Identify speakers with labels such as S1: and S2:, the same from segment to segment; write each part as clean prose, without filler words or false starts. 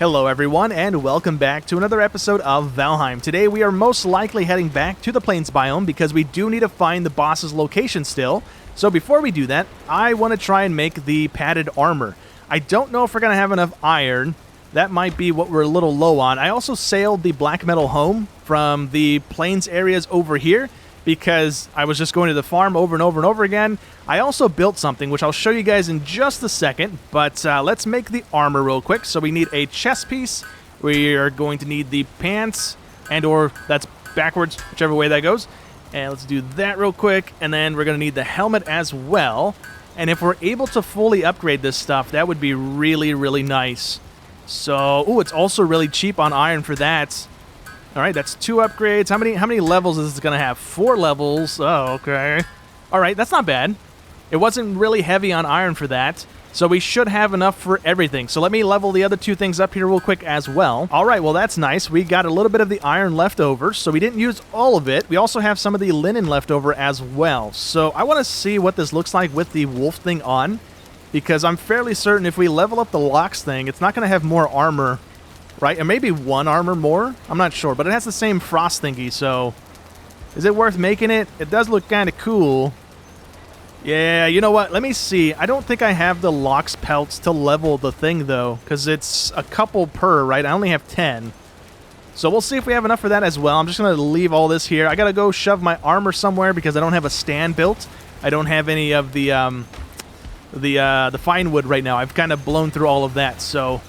S1: Hello everyone, and welcome back to another episode of Valheim. Today we are most likely heading back to the Plains biome because we do need to find the boss's location still. So before we do that, I want to try and make the padded armor. I don't know if we're going to have enough iron. That might be what we're a little low on. I also sailed the black metal home from the Plains areas over here because I was just going to the farm over and over and over again. I also built something, which I'll show you guys in just a second, but let's make the armor real quick. So we need a chest piece, we are going to need the pants, and or that's backwards, whichever way that goes. And let's do that real quick, and then we're going to need the helmet as well. And if we're able to fully upgrade this stuff, that would be really, really nice. So, ooh, it's also really cheap on iron for that. All right, that's 2 upgrades. How many levels is this going to have? 4 levels. Oh, okay. All right, that's not bad. It wasn't really heavy on iron for that, so we should have enough for everything. So let me level the other 2 things up here real quick as well. All right, well, that's nice. We got a little bit of the iron left over, so we didn't use all of it. We also have some of the linen left over as well. So I want to see what this looks like with the wolf thing on, because I'm fairly certain if we level up the locks thing, it's not going to have more armor, right? And maybe 1 armor more? I'm not sure, but it has the same frost thingy, so is it worth making it? It does look kind of cool. Yeah, you know what? Let me see. I don't think I have the locks pelts to level the thing, though, because it's a couple per, right? I only have 10. So we'll see if we have enough for that as well. I'm just going to leave all this here. I got to go shove my armor somewhere because I don't have a stand built. I don't have any of the fine wood right now. I've kind of blown through all of that, so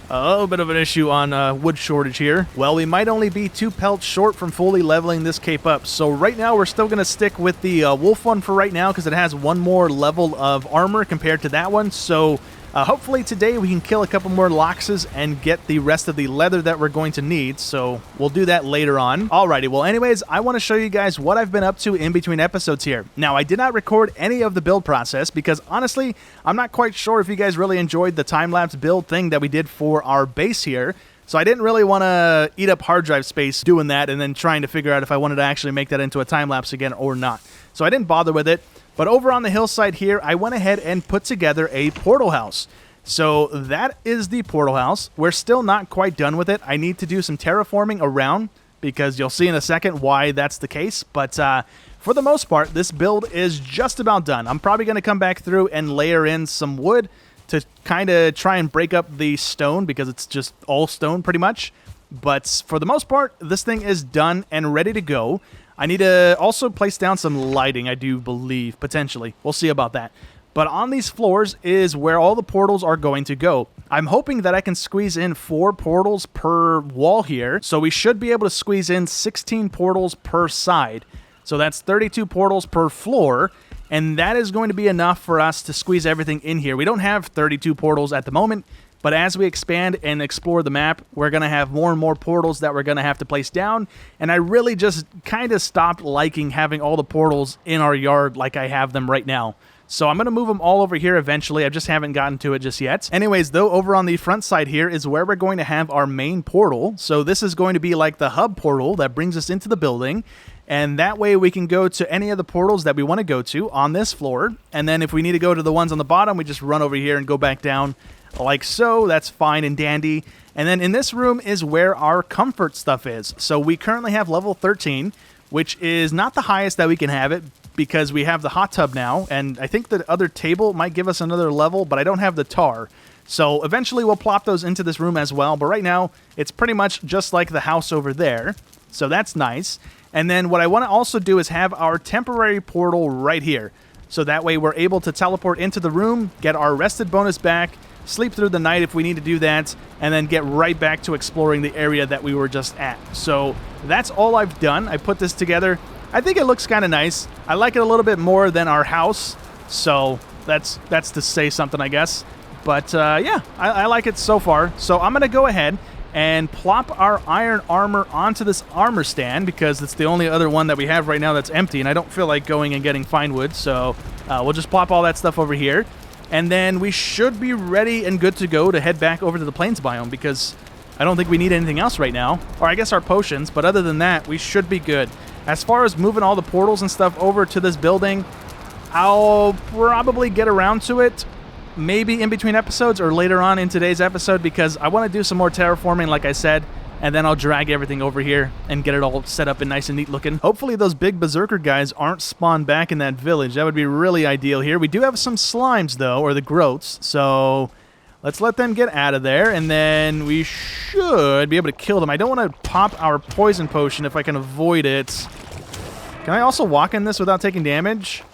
S1: a little bit of an issue on wood shortage here. Well, we might only be 2 pelts short from fully leveling this cape up. So right now, we're still going to stick with the wolf one for right now because it has 1 more level of armor compared to that one. So hopefully today we can kill a couple more loxes and get the rest of the leather that we're going to need. So we'll do that later on. Alrighty, well anyways, I want to show you guys what I've been up to in between episodes here. Now, I did not record any of the build process because honestly, I'm not quite sure if you guys really enjoyed the time-lapse build thing that we did for our base here. So I didn't really want to eat up hard drive space doing that and then trying to figure out if I wanted to actually make that into a time-lapse again or not. So I didn't bother with it. But over on the hillside here, I went ahead and put together a portal house. So that is the portal house. We're still not quite done with it. I need to do some terraforming around because you'll see in a second why that's the case. But for the most part, this build is just about done. I'm probably going to come back through and layer in some wood to kind of try and break up the stone because it's just all stone pretty much. But for the most part, this thing is done and ready to go. I need to also place down some lighting, I do believe, potentially. We'll see about that. But on these floors is where all the portals are going to go. I'm hoping that I can squeeze in 4 portals per wall here. So we should be able to squeeze in 16 portals per side. So that's 32 portals per floor. And that is going to be enough for us to squeeze everything in here. We don't have 32 portals at the moment. But as we expand and explore the map, we're going to have more and more portals that we're going to have to place down. And I really just kind of stopped liking having all the portals in our yard like I have them right now. So I'm going to move them all over here eventually. I just haven't gotten to it just yet. Anyways, though, over on the front side here is where we're going to have our main portal. So this is going to be like the hub portal that brings us into the building. And that way we can go to any of the portals that we want to go to on this floor. And then if we need to go to the ones on the bottom, we just run over here and go back down like so. That's fine and dandy. And then in this room is where our comfort stuff is. So we currently have level 13, which is not the highest that we can have it because we have the hot tub now. And I think the other table might give us another level, but I don't have the tar. So eventually we'll plop those into this room as well. But right now it's pretty much just like the house over there. So that's nice. And then what I want to also do is have our temporary portal right here. So that way we're able to teleport into the room, get our rested bonus back, sleep through the night if we need to do that, and then get right back to exploring the area that we were just at. So that's all I've done. I put this together. I think it looks kind of nice. I like it a little bit more than our house, so that's to say something, I guess. But yeah, I like it so far. So I'm going to go ahead and plop our iron armor onto this armor stand because it's the only other one that we have right now that's empty, and I don't feel like going and getting fine wood, so we'll just plop all that stuff over here. And then we should be ready and good to go to head back over to the Plains biome because I don't think we need anything else right now. Or I guess our potions, but other than that, we should be good. As far as moving all the portals and stuff over to this building, I'll probably get around to it maybe in between episodes or later on in today's episode, because I want to do some more terraforming, like I said, and then I'll drag everything over here and get it all set up and nice and neat looking. Hopefully those big berserker guys aren't spawned back in that village. That would be really ideal here. We do have some slimes, though, or the growths, so let's let them get out of there, and then we should be able to kill them. I don't want to pop our poison potion if I can avoid it. Can I also walk in this without taking damage?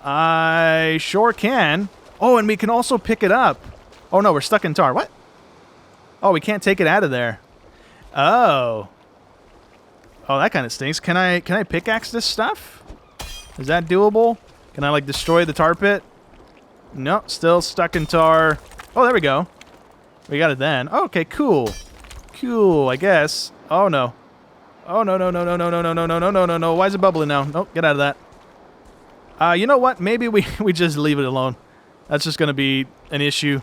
S1: I sure can. Oh, and we can also pick it up. Oh, no, we're stuck in tar. What? Oh, we can't take it out of there. Oh. Oh, that kind of stinks. Can I pickaxe this stuff? Is that doable? Can I, like, destroy the tar pit? Nope, still stuck in tar. Oh, there we go. We got it then. Oh, okay, cool. Cool, I guess. Oh, no. Oh, no, no, no, no, no, no, no, no, no, no, no, no, no. Why is it bubbling now? Nope, get out of that. You know what? Maybe we just leave it alone. That's just going to be an issue,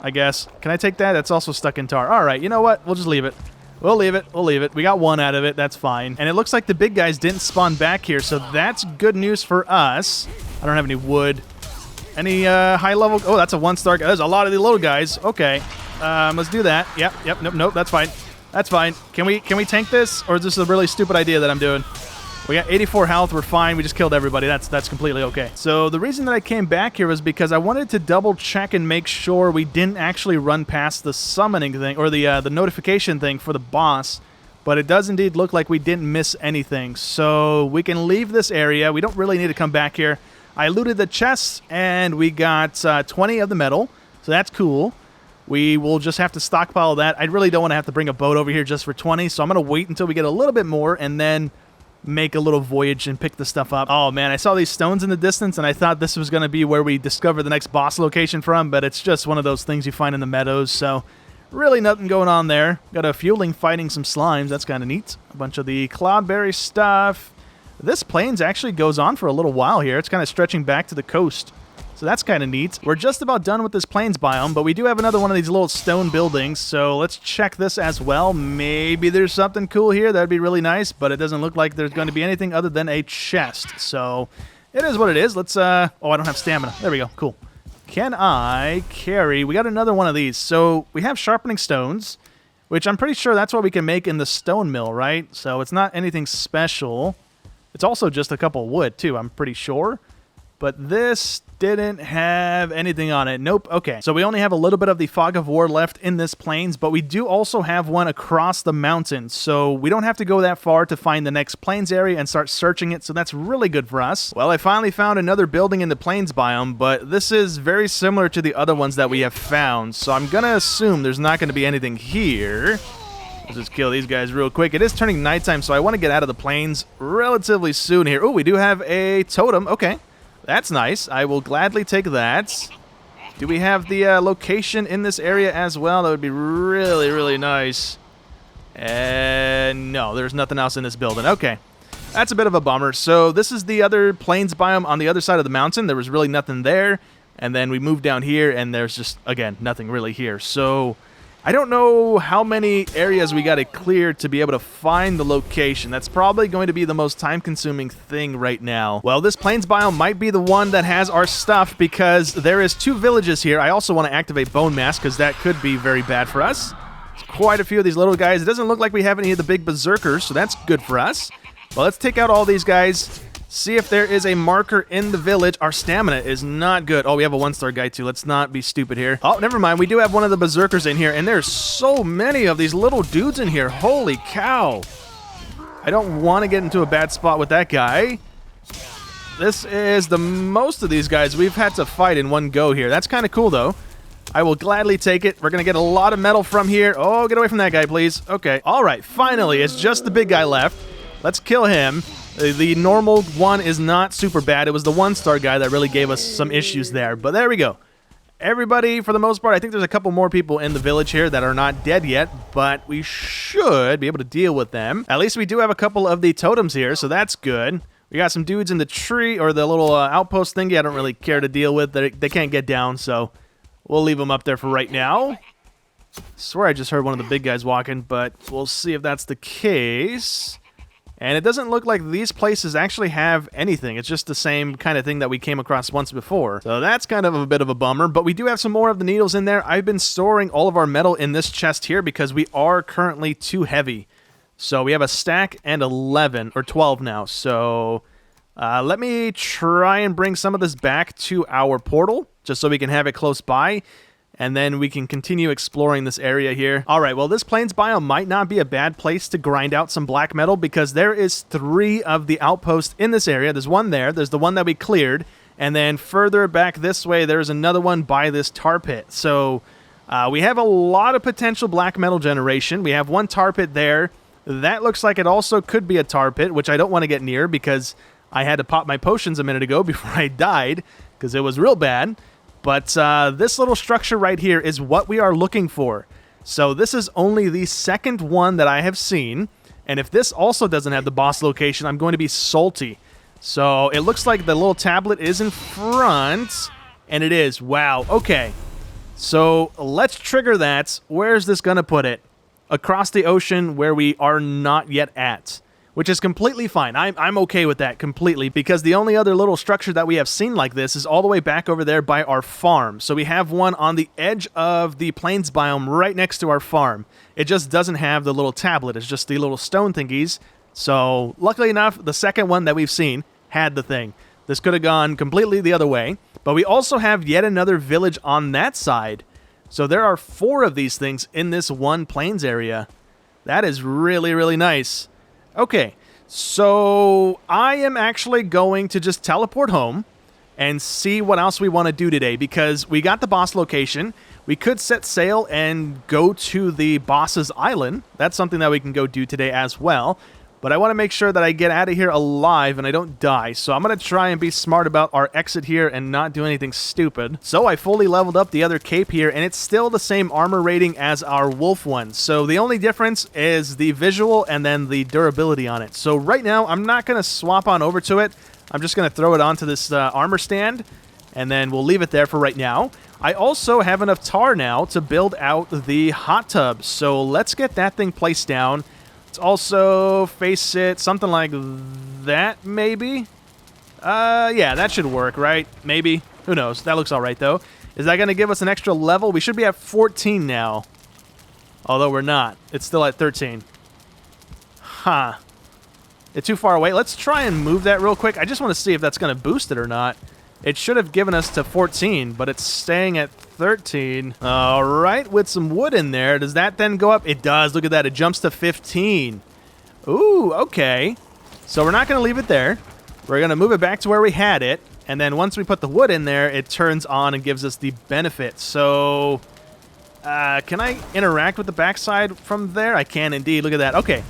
S1: I guess. Can I take that? That's also stuck in tar. All right, you know what? We'll just leave it. We'll leave it. We'll leave it. We got one out of it. That's fine. And it looks like the big guys didn't spawn back here, so that's good news for us. I don't have any wood. Any high level? Oh, that's a 1-star. There's a lot of the little guys. Okay. Let's do that. Yep. Nope. That's fine. That's fine. Can we tank this? Or is this a really stupid idea that I'm doing? We got 84 health. We're fine. We just killed everybody. That's completely okay. So the reason that I came back here was because I wanted to double check and make sure we didn't actually run past the summoning thing or the notification thing for the boss. But it does indeed look like we didn't miss anything. So we can leave this area. We don't really need to come back here. I looted the chests and we got 20 of the metal. So that's cool. We will just have to stockpile that. I really don't want to have to bring a boat over here just for 20. So I'm going to wait until we get a little bit more and then make a little voyage and pick the stuff up. Oh man, I saw these stones in the distance and I thought this was going to be where we discover the next boss location from, but it's just one of those things you find in the meadows, so really nothing going on there. Got a fueling fighting some slimes, that's kind of neat. A bunch of the cloudberry stuff. This plains actually goes on for a little while here. It's kind of stretching back to the coast. So that's kind of neat. We're just about done with this plains biome, but we do have another one of these little stone buildings, so let's check this as well. Maybe there's something cool here. That'd be really nice, but it doesn't look like there's going to be anything other than a chest. So it is what it is. Let's, oh, I don't have stamina. There we go. Cool. Can I carry? We got another one of these. So we have sharpening stones, which I'm pretty sure that's what we can make in the stone mill, right? So it's not anything special. It's also just a couple of wood, too, I'm pretty sure. But this didn't have anything on it. Nope. Okay. So we only have a little bit of the Fog of War left in this plains, but we do also have one across the mountains. So we don't have to go that far to find the next plains area and start searching it. So that's really good for us. Well, I finally found another building in the plains biome, but this is very similar to the other ones that we have found. So I'm going to assume there's not going to be anything here. Let's just kill these guys real quick. It is turning nighttime, so I want to get out of the plains relatively soon here. Oh, we do have a totem. Okay. That's nice. I will gladly take that. Do we have the location in this area as well? That would be really, really nice. And no, there's nothing else in this building. Okay. That's a bit of a bummer. So this is the other plains biome on the other side of the mountain. There was really nothing there. And then we moved down here, and there's just, again, nothing really here. So I don't know how many areas we got to clear to be able to find the location. That's probably going to be the most time-consuming thing right now. Well, this plains biome might be the one that has our stuff because there is 2 villages here. I also want to activate bone mass because that could be very bad for us. There's quite a few of these little guys. It doesn't look like we have any of the big berserkers, so that's good for us. Well, let's take out all these guys. See if there is a marker in the village. Our stamina is not good. Oh, we have a 1-star guy too. Let's not be stupid here. Oh, never mind. We do have one of the berserkers in here, and there's so many of these little dudes in here. Holy cow. I don't want to get into a bad spot with that guy. This is the most of these guys we've had to fight in one go here. That's kind of cool, though. I will gladly take it. We're going to get a lot of metal from here. Oh, get away from that guy, please. Okay. All right. Finally, it's just the big guy left. Let's kill him. The normal one is not super bad. It was the 1-star guy that really gave us some issues there. But there we go. Everybody, for the most part, I think there's a couple more people in the village here that are not dead yet, but we should be able to deal with them. At least we do have a couple of the totems here, so that's good. We got some dudes in the tree, or the little outpost thingy I don't really care to deal with. They can't get down, so we'll leave them up there for right now. I swear I just heard one of the big guys walking, but we'll see if that's the case. And it doesn't look like these places actually have anything. It's just the same kind of thing that we came across once before. So that's kind of a bit of a bummer, but we do have some more of the needles in there. I've been storing all of our metal in this chest here because we are currently too heavy. So we have a stack and 11, or 12 now. So let me try and bring some of this back to our portal, just so we can have it close by. And then we can continue exploring this area here. All right, well, this plains biome might not be a bad place to grind out some black metal because there is 3 of the outposts in this area. There's one there. There's the one that we cleared. And then further back this way, there's another one by this tar pit. So we have a lot of potential black metal generation. We have one tar pit there. That looks like it also could be a tar pit, which I don't want to get near because I had to pop my potions a minute ago before I died because it was real bad. But this little structure right here is what we are looking for. So this is only the second one that I have seen. And if this also doesn't have the boss location, I'm going to be salty. So it looks like the little tablet is in front. And it is. Wow. Okay. So let's trigger that. Where's this going to put it? Across the ocean where we are not yet at. Which is completely fine. I'm okay with that completely, because the only other little structure that we have seen like this is all the way back over there by our farm. So we have one on the edge of the plains biome right next to our farm. It just doesn't have the little tablet. It's just the little stone thingies. So luckily enough, the second one that we've seen had the thing. This could have gone completely the other way. But we also have yet another village on that side. So there are 4 of these things in this one plains area. That is really, really nice. Okay, so I am actually going to just teleport home and see what else we want to do today, because we got the boss location. We could set sail and go to the boss's island. That's something that we can go do today as well. But I want to make sure that I get out of here alive and I don't die. So I'm going to try and be smart about our exit here and not do anything stupid. So I fully leveled up the other cape here, and it's still the same armor rating as our wolf one. So the only difference is the visual and then the durability on it. So right now, I'm not going to swap on over to it. I'm just going to throw it onto this armor stand, and then we'll leave it there for right now. I also have enough tar now to build out the hot tub. So let's get that thing placed down. Let's also face it something like that, maybe? Yeah, that should work, right? Maybe. Who knows? That looks all right, though. Is that going to give us an extra level? We should be at 14 now. Although we're not. It's still at 13. Huh. It's too far away. Let's try and move that real quick. I just want to see if that's going to boost it or not. It should have given us to 14, but it's staying at 13. All right, with some wood in there. Does that then go up? It does. Look at that. It jumps to 15. Ooh, okay. So we're not going to leave it there. We're going to move it back to where we had it. And then once we put the wood in there, it turns on and gives us the benefit. So can I interact with the backside from there? I can indeed. Look at that. Okay.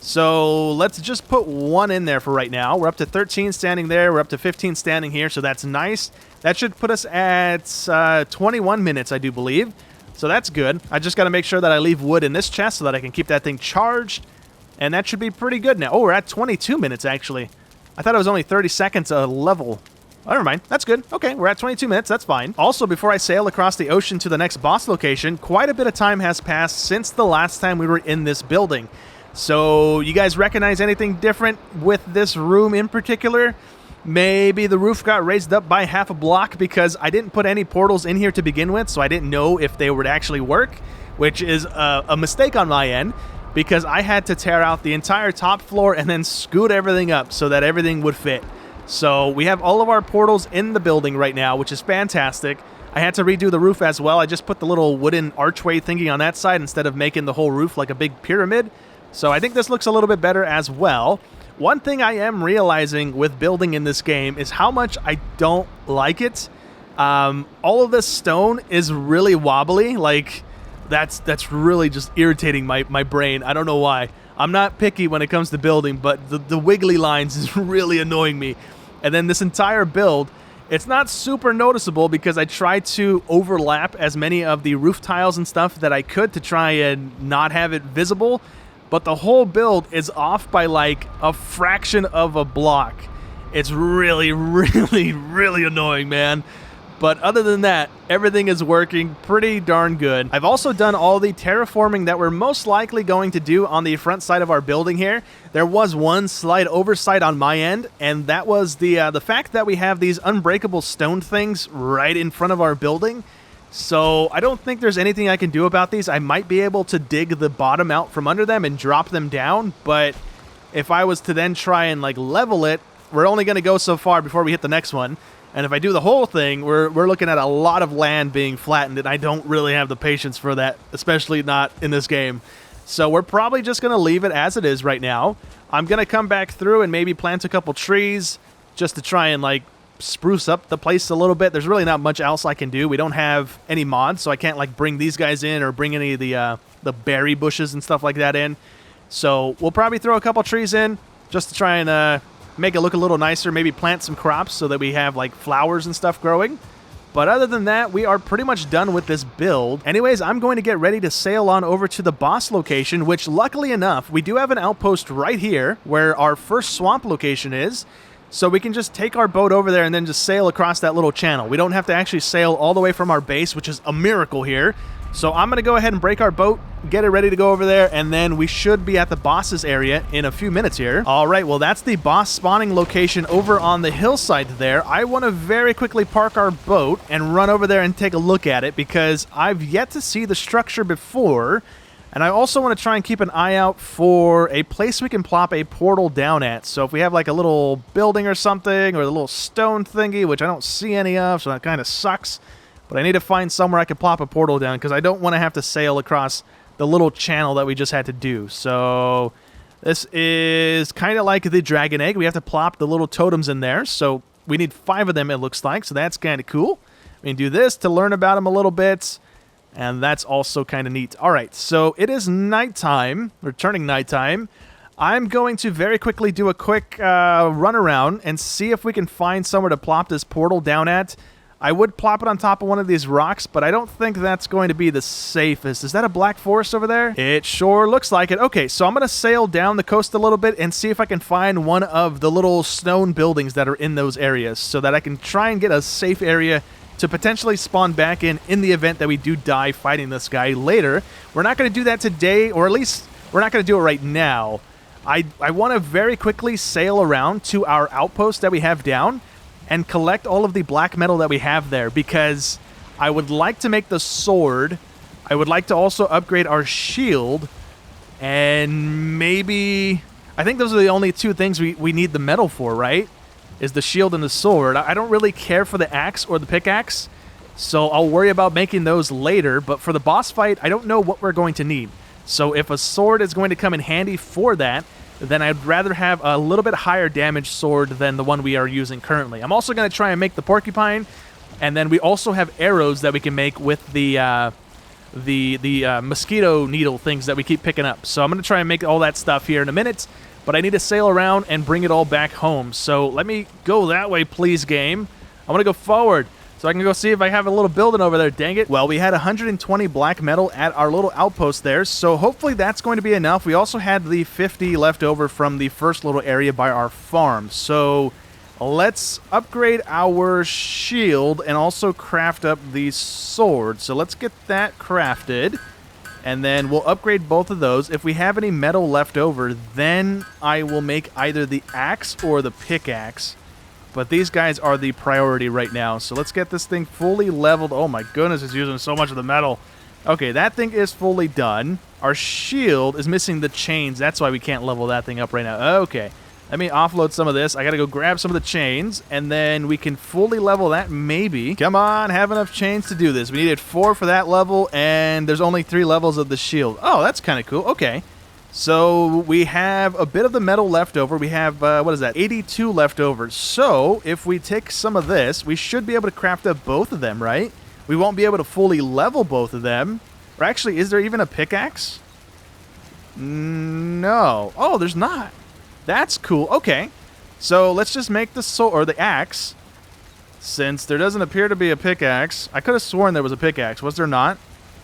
S1: So let's just put 1 in there for right now. We're up to 13 standing there. We're up to 15 standing here, so that's nice. That should put us at 21 minutes, I do believe. So that's good. I just got to make sure that I leave wood in this chest so that I can keep that thing charged. And that should be pretty good now. Oh, we're at 22 minutes, actually. I thought it was only 30 seconds a level. Oh, never mind. That's good. Okay, we're at 22 minutes. That's fine. Also, before I sail across the ocean to the next boss location, quite a bit of time has passed since the last time we were in this building. So, you guys recognize anything different with this room in particular? Maybe the roof got raised up by half a block because I didn't put any portals in here to begin with, so I didn't know if they would actually work, which is a mistake on my end, because I had to tear out the entire top floor and then scoot everything up so that everything would fit. So, we have all of our portals in the building right now, which is fantastic. I had to redo the roof as well. I just put the little wooden archway thingy on that side instead of making the whole roof like a big pyramid. So I think this looks a little bit better as well. One thing I am realizing with building in this game is how much I don't like it. All of this stone is really wobbly. Like, that's really just irritating my brain. I don't know why. I'm not picky when it comes to building, but the wiggly lines is really annoying me. And then this entire build, it's not super noticeable because I tried to overlap as many of the roof tiles and stuff that I could to try and not have it visible. But the whole build is off by like a fraction of a block. It's really, really, really annoying, man. But other than that, everything is working pretty darn good. I've also done all the terraforming that we're most likely going to do on the front side of our building here. There was one slight oversight on my end, and that was the fact that we have these unbreakable stone things right in front of our building. So I don't think there's anything I can do about these. I might be able to dig the bottom out from under them and drop them down, but if I was to then try and like level it, we're only going to go so far before we hit the next one. And if I do the whole thing, we're looking at a lot of land being flattened, and I don't really have the patience for that, especially not in this game. So we're probably just going to leave it as it is right now. I'm going to come back through and maybe plant a couple trees just to try and like spruce up the place a little bit. There's really not much else I can do. We don't have any mods, so I can't like bring these guys in or bring any of the berry bushes and stuff like that in. So we'll probably throw a couple trees in just to try and make it look a little nicer, maybe plant some crops so that we have like flowers and stuff growing. But other than that, we are pretty much done with this build. Anyways, I'm going to get ready to sail on over to the boss location, which luckily enough, we do have an outpost right here where our first swamp location is. So we can just take our boat over there and then just sail across that little channel. We don't have to actually sail all the way from our base, which is a miracle here. So I'm going to go ahead and break our boat, get it ready to go over there, and then we should be at the boss's area in a few minutes here. All right, well, that's the boss spawning location over on the hillside there. I want to very quickly park our boat and run over there and take a look at it because I've yet to see the structure before, and I also want to try and keep an eye out for a place we can plop a portal down at. So if we have like a little building or something, or a little stone thingy, which I don't see any of, so that kind of sucks. But I need to find somewhere I can plop a portal down because I don't want to have to sail across the little channel that we just had to do. So this is kind of like the dragon egg. We have to plop the little totems in there. So we need 5 of them, it looks like. So that's kind of cool. We can do this to learn about them a little bit. And that's also kind of neat. All right, so it is nighttime, returning nighttime. I'm going to very quickly do a quick run around and see if we can find somewhere to plop this portal down at. I would plop it on top of one of these rocks, but I don't think that's going to be the safest. Is that a black forest over there? It sure looks like it. Okay, so I'm going to sail down the coast a little bit and see if I can find one of the little stone buildings that are in those areas so that I can try and get a safe area to potentially spawn back in the event that we do die fighting this guy later. We're not going to do that today, or at least we're not going to do it right now. I want to very quickly sail around to our outpost that we have down and collect all of the black metal that we have there because I would like to make the sword. I would like to also upgrade our shield, and maybe... I think those are the only 2 things we need the metal for, right? Is the shield and the sword. I don't really care for the axe or the pickaxe, so I'll worry about making those later, but for the boss fight, I don't know what we're going to need. So if a sword is going to come in handy for that, then I'd rather have a little bit higher damage sword than the one we are using currently. I'm also going to try and make the porcupine, and then we also have arrows that we can make with the mosquito needle things that we keep picking up. So I'm going to try and make all that stuff here in a minute, but I need to sail around and bring it all back home. So let me go that way, please, game. I want to go forward so I can go see if I have a little building over there, dang it. Well, we had 120 black metal at our little outpost there, so hopefully that's going to be enough. We also had the 50 left over from the first little area by our farm. So let's upgrade our shield and also craft up the sword. So let's get that crafted, and then we'll upgrade both of those. If we have any metal left over, then I will make either the axe or the pickaxe. But these guys are the priority right now. So let's get this thing fully leveled. Oh my goodness, it's using so much of the metal. Okay, that thing is fully done. Our shield is missing the chains. That's why we can't level that thing up right now. Okay, let me offload some of this. I gotta go grab some of the chains, and then we can fully level that maybe. Come on, have enough chains to do this. We needed 4 for that level, and there's only 3 levels of the shield. Oh, that's kind of cool. Okay. So we have a bit of the metal left over. We have, what is that, 82 left over. So if we take some of this, we should be able to craft up both of them, right? We won't be able to fully level both of them. Or actually, is there even a pickaxe? No. Oh, there's not. That's cool. Okay. So let's just make the sword, or the axe, since there doesn't appear to be a pickaxe. I could have sworn there was a pickaxe. Was there not?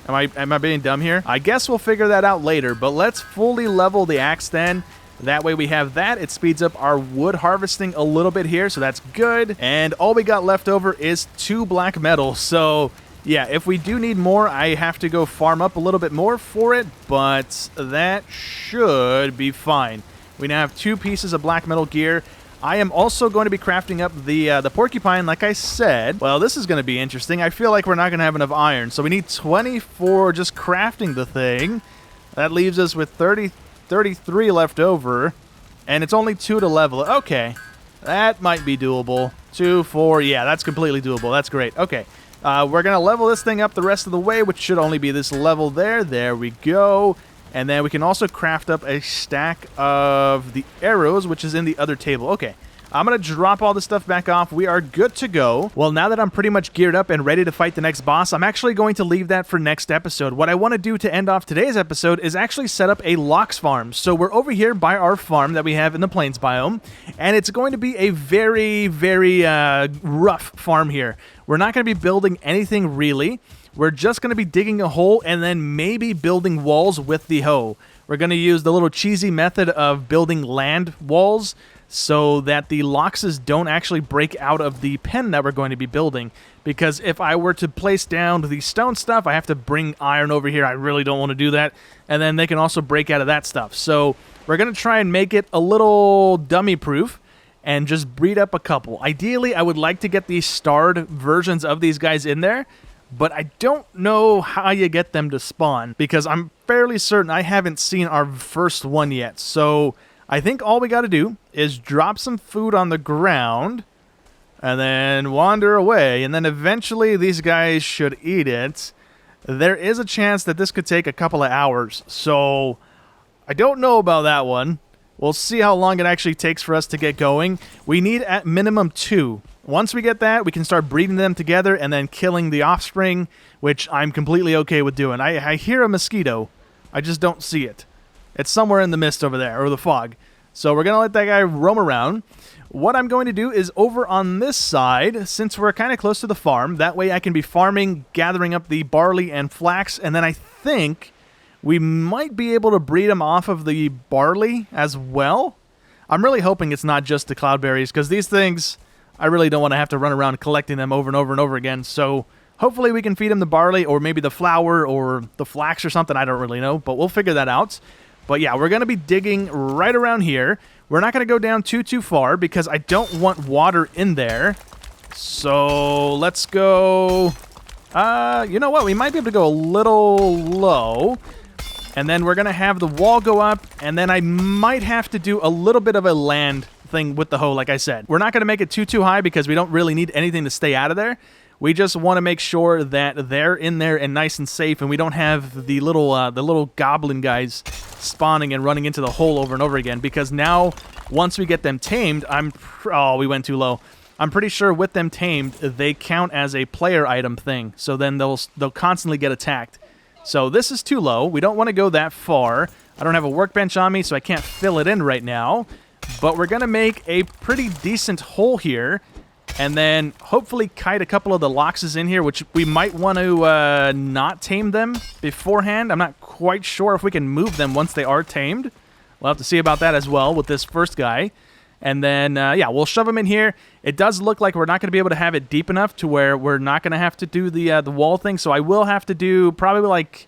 S1: Am I being dumb here? I guess we'll figure that out later, but let's fully level the axe then. That way we have that. It speeds up our wood harvesting a little bit here, so that's good. And all we got left over is 2 black metal. So yeah, if we do need more, I have to go farm up a little bit more for it, but that should be fine. We now have 2 pieces of black metal gear. I am also going to be crafting up the porcupine, like I said. Well, this is going to be interesting. I feel like we're not going to have enough iron, so we need 20 for just crafting the thing. That leaves us with 33 left over, and it's only 2 to level it. Okay, that might be doable. 2, 4, yeah, that's completely doable. That's great. Okay, we're going to level this thing up the rest of the way, which should only be this level there. There we go. And then we can also craft up a stack of the arrows, which is in the other table. Okay, I'm going to drop all this stuff back off. We are good to go. Well, now that I'm pretty much geared up and ready to fight the next boss, I'm actually going to leave that for next episode. What I want to do to end off today's episode is actually set up a lox farm. So we're over here by our farm that we have in the plains biome, and it's going to be a very, very rough farm here. We're not going to be building anything really. We're just going to be digging a hole and then maybe building walls with the hoe. We're going to use the little cheesy method of building land walls so that the loxes don't actually break out of the pen that we're going to be building. Because if I were to place down the stone stuff, I have to bring iron over here. I really don't want to do that. And then they can also break out of that stuff. So we're going to try and make it a little dummy-proof and just breed up a couple. Ideally, I would like to get these starred versions of these guys in there, but I don't know how you get them to spawn, because I'm fairly certain I haven't seen our first one yet. So I think all we got to do is drop some food on the ground and then wander away, and then eventually these guys should eat it. There is a chance that this could take a couple of hours, so I don't know about that one. We'll see how long it actually takes for us to get going. We need at minimum 2. Once we get that, we can start breeding them together and then killing the offspring, which I'm completely okay with doing. I hear a mosquito. I just don't see it. It's somewhere in the mist over there, or the fog. So we're going to let that guy roam around. What I'm going to do is over on this side, since we're kind of close to the farm, that way I can be farming, gathering up the barley and flax, and then I think we might be able to breed them off of the barley as well. I'm really hoping it's not just the cloudberries, because these things, I really don't want to have to run around collecting them over and over and over again. So hopefully we can feed them the barley, or maybe the flour or the flax or something. I don't really know, but we'll figure that out. But yeah, we're going to be digging right around here. We're not going to go down too far because I don't want water in there. So let's go... you know what? We might be able to go a little low. And then we're going to have the wall go up, and then I might have to do a little bit of a land thing with the hoe, like I said. We're not going to make it too high because we don't really need anything to stay out of there. We just want to make sure that they're in there and nice and safe, and we don't have the little goblin guys spawning and running into the hole over and over again, because now, once we get them tamed, we went too low. I'm pretty sure with them tamed, they count as a player item thing, so then they'll constantly get attacked. So this is too low. We don't want to go that far. I don't have a workbench on me, so I can't fill it in right now. But we're going to make a pretty decent hole here, and then hopefully kite a couple of the loxes in here, which we might want to not tame them beforehand. I'm not quite sure if we can move them once they are tamed. We'll have to see about that as well with this first guy. And then, yeah, we'll shove them in here. It does look like we're not going to be able to have it deep enough to where we're not going to have to do the wall thing. So I will have to do probably like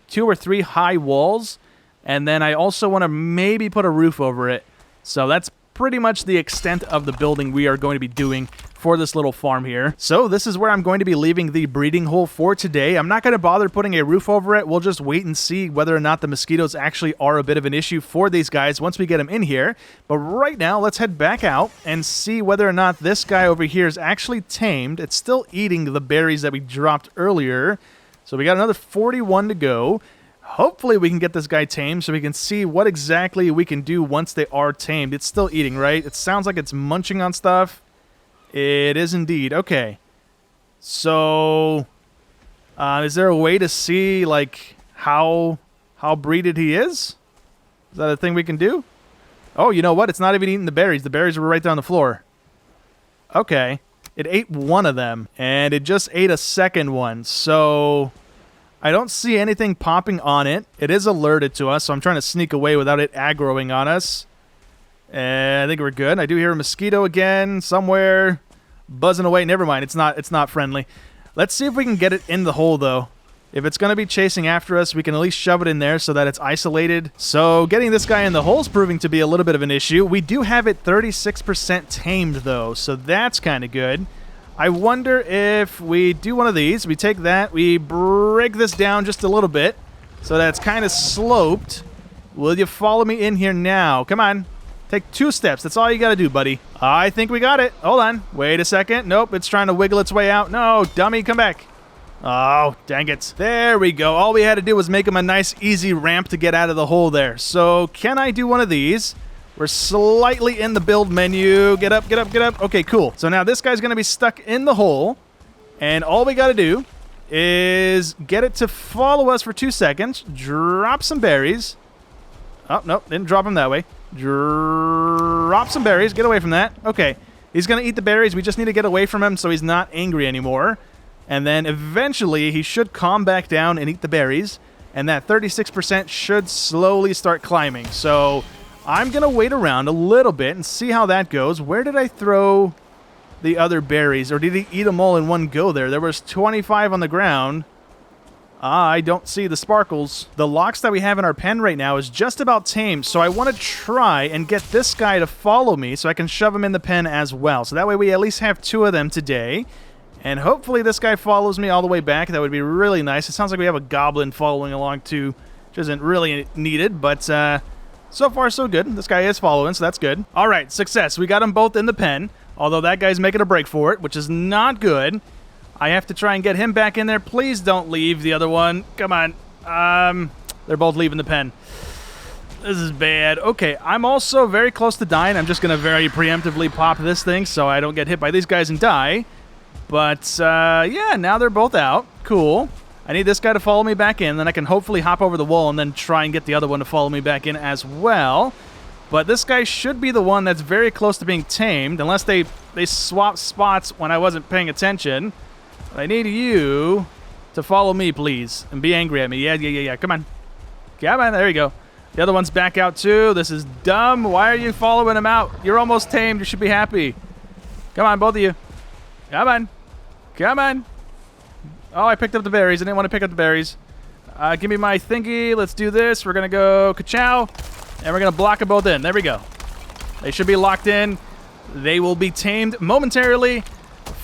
S1: 2 or 3 high walls. And then I also want to maybe put a roof over it. So that's pretty much the extent of the building we are going to be doing for this little farm here. So this is where I'm going to be leaving the breeding hole for today. I'm not going to bother putting a roof over it. We'll just wait and see whether or not the mosquitoes actually are a bit of an issue for these guys once we get them in here. But right now, let's head back out and see whether or not this guy over here is actually tamed. It's still eating the berries that we dropped earlier. So we got another 41 to go. Hopefully we can get this guy tamed so we can see what exactly we can do once they are tamed. It's still eating, right? It sounds like it's munching on stuff. It is indeed. Okay. So, is there a way to see, like, how breeded he is? Is that a thing we can do? Oh, you know what? It's not even eating the berries. The berries were right there on the floor. Okay. It ate one of them, and it just ate a second one. So, I don't see anything popping on it. It is alerted to us, so I'm trying to sneak away without it aggroing on us. I think we're good. I do hear a mosquito again somewhere buzzing away. Never mind. It's not friendly. Let's see if we can get it in the hole, though. If it's going to be chasing after us, we can at least shove it in there so that it's isolated. So getting this guy in the hole is proving to be a little bit of an issue. We do have it 36% tamed, though, so that's kind of good. I wonder if we do one of these. We take that. We break this down just a little bit so that it's kind of sloped. Will you follow me in here now? Come on. Take 2 steps. That's all you got to do, buddy. I think we got it. Hold on. Wait a second. Nope, it's trying to wiggle its way out. No, dummy, come back. Oh, dang it. There we go. All we had to do was make him a nice, easy ramp to get out of the hole there. So, can I do one of these? We're slightly in the build menu. Get up, get up, get up. Okay, cool. So now this guy's going to be stuck in the hole. And all we got to do is get it to follow us for 2 seconds. Drop some berries. Oh, no, didn't drop them that way. Drop some berries. Get away from that. Okay, he's going to eat the berries. We just need to get away from him so he's not angry anymore. And then eventually he should calm back down and eat the berries. And that 36% should slowly start climbing. So I'm going to wait around a little bit and see how that goes. Where did I throw the other berries? Or did he eat them all in one go there? There was 25 on the ground. I don't see the sparkles. The lox that we have in our pen right now is just about tamed. So I want to try and get this guy to follow me so I can shove him in the pen as well. So that way we at least have 2 of them today. And hopefully this guy follows me all the way back. That would be really nice. It sounds like we have a goblin following along too, which isn't really needed, but so far so good. This guy is following, so that's good. All right, success. We got them both in the pen, although that guy's making a break for it, which is not good. I have to try and get him back in there. Please don't leave the other one. Come on. They're both leaving the pen. This is bad. Okay, I'm also very close to dying. I'm just going to very preemptively pop this thing so I don't get hit by these guys and die. But, yeah, now they're both out. Cool. I need this guy to follow me back in, then I can hopefully hop over the wall and then try and get the other one to follow me back in as well. But this guy should be the one that's very close to being tamed, unless they swapped spots when I wasn't paying attention. But I need you to follow me, please, and be angry at me. Yeah. Come on. Come on. There you go. The other one's back out, too. This is dumb. Why are you following him out? You're almost tamed. You should be happy. Come on, both of you. Come on. Come on. Oh, I picked up the berries. I didn't want to pick up the berries. Give me my thingy. Let's do this. We're going to go ka-chow. And we're going to block them both in. There we go. They should be locked in. They will be tamed momentarily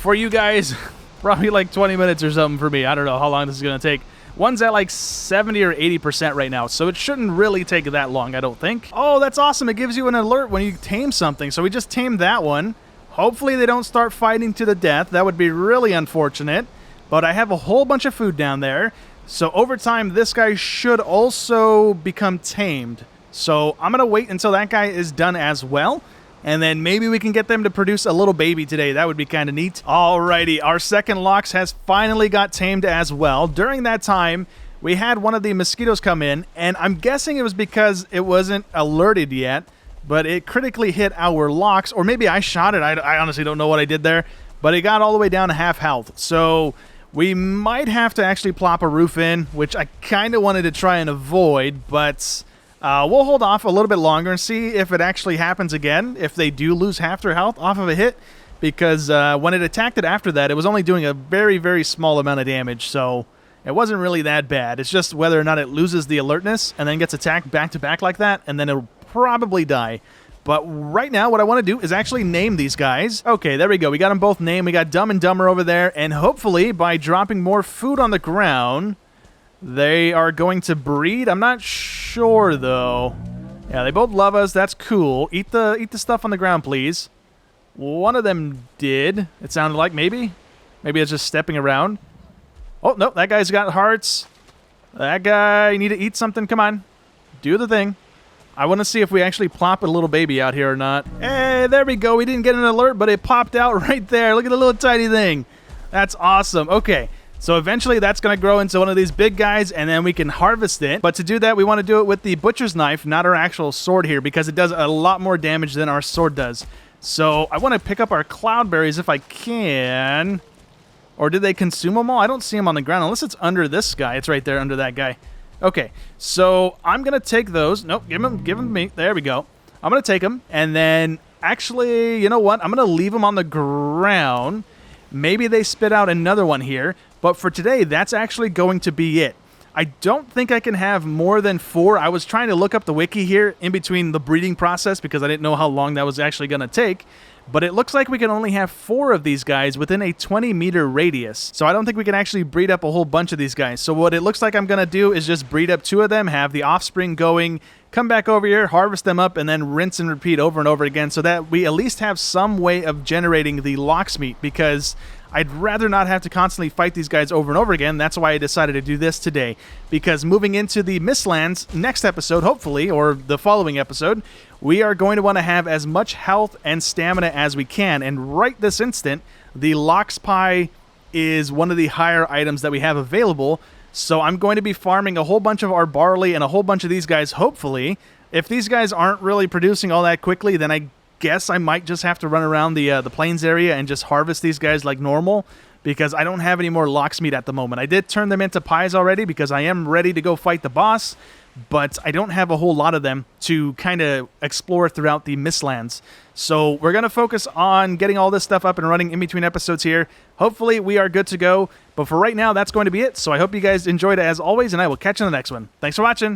S1: for you guys. Probably like 20 minutes or something for me. I don't know how long this is going to take. One's at like 70 or 80% right now, so it shouldn't really take that long, I don't think. Oh, that's awesome. It gives you an alert when you tame something. So we just tamed that one. Hopefully they don't start fighting to the death. That would be really unfortunate. But I have a whole bunch of food down there. So over time, this guy should also become tamed. So I'm going to wait until that guy is done as well. And then maybe we can get them to produce a little baby today. That would be kind of neat. Alrighty, our second lox has finally got tamed as well. During that time, we had one of the mosquitoes come in. And I'm guessing it was because it wasn't alerted yet. But it critically hit our lox, or maybe I shot it. I honestly don't know what I did there. But it got all the way down to half health. So we might have to actually plop a roof in, which I kind of wanted to try and avoid. But we'll hold off a little bit longer and see if it actually happens again, if they do lose half their health off of a hit. Because when it attacked it after that, it was only doing a very, very small amount of damage. So it wasn't really that bad. It's just whether or not it loses the alertness and then gets attacked back-to-back like that, and then it'll probably die. But right now, what I want to do is actually name these guys. Okay, there we go. We got them both named. We got Dumb and Dumber over there. And hopefully, by dropping more food on the ground, they are going to breed. I'm not sure, though. Yeah, they both love us. That's cool. Eat the stuff on the ground, please. One of them did. It sounded like maybe. Maybe it's just stepping around. Oh, no, that guy's got hearts. That guy, you need to eat something. Come on. Do the thing. I want to see if we actually plop a little baby out here or not. Hey, there we go. We didn't get an alert, but it popped out right there. Look at the little tiny thing. That's awesome. Okay, so eventually that's going to grow into one of these big guys, and then we can harvest it. But to do that, we want to do it with the butcher's knife, not our actual sword here, because it does a lot more damage than our sword does. So I want to pick up our cloudberries if I can. Or did they consume them all? I don't see them on the ground, unless it's under this guy. It's right there under that guy. Okay, so I'm going to take those. Nope, give them to me. There we go. I'm going to take them, and then actually, you know what? I'm going to leave them on the ground. Maybe they spit out another one here, but for today, that's actually going to be it. I don't think I can have more than 4. I was trying to look up the wiki here in between the breeding process because I didn't know how long that was actually going to take. But it looks like we can only have 4 of these guys within a 20-meter radius. So I don't think we can actually breed up a whole bunch of these guys. So what it looks like I'm going to do is just breed up 2 of them, have the offspring going, come back over here, harvest them up, and then rinse and repeat over and over again so that we at least have some way of generating the lox meat, because I'd rather not have to constantly fight these guys over and over again. That's why I decided to do this today, because moving into the Mistlands next episode, hopefully, or the following episode, we are going to want to have as much health and stamina as we can. And right this instant, the lox pie is one of the higher items that we have available. So I'm going to be farming a whole bunch of our barley and a whole bunch of these guys, hopefully. If these guys aren't really producing all that quickly, then I guess I might just have to run around the plains area and just harvest these guys like normal, because I don't have any more lox meat at the moment. I did turn them into pies already because I am ready to go fight the boss, but I don't have a whole lot of them to kind of explore throughout the Mistlands. So we're going to focus on getting all this stuff up and running in between episodes here. Hopefully we are good to go, but for right now, that's going to be it. So I hope you guys enjoyed it as always, and I will catch you in the next one. Thanks for watching.